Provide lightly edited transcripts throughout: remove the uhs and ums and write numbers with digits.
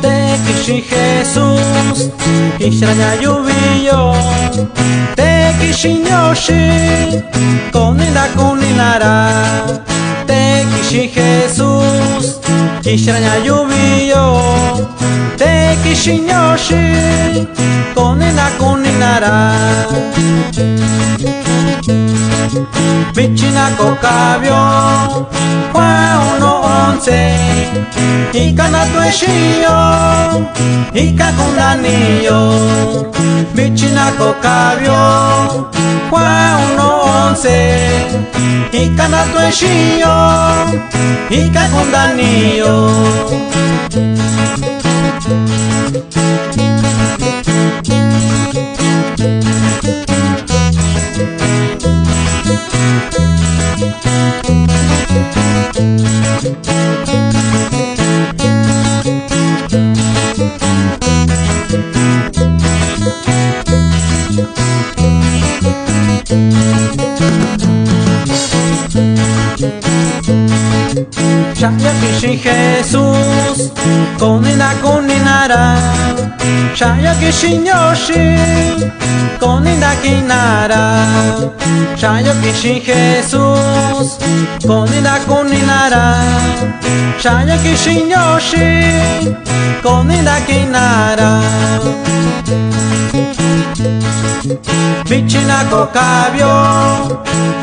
Tekishi Jesús, Kishraya Yubiyo, Tekishi Yoshi, Koninara. Tekishi Jesús, Kishraya Yubiyo, Tekishi Yoshi, Koninara. Michina Kokabyo, Juan 11, Ikana Tueshiyo, Ika Kundanio, Michina Kokabyo, Juan 11, Ikana Tueshiyo, Ika Kundanio. Shaya Kishi Jesús, Koninara. Shaya Kishi Yoshi, Koninara. Shaya Kishi Jesús, Koninara. Shaya Kishi Yoshi, Koninara. Michina Kokabyo,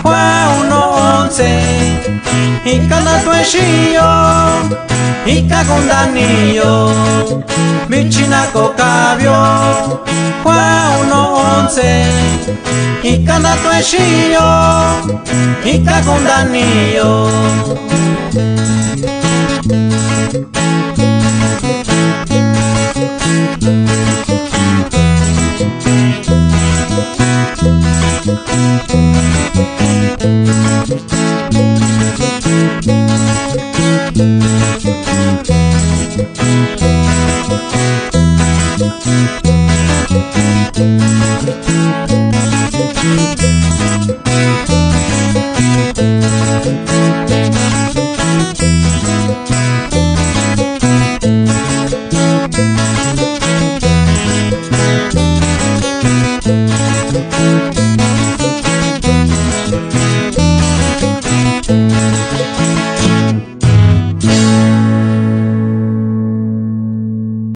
Juan 11, Ikana Tueshiyo, Ika Kundanio, Michina Kokabyo, Juan 11, Ikana Tueshiyo, Ika Kundanio.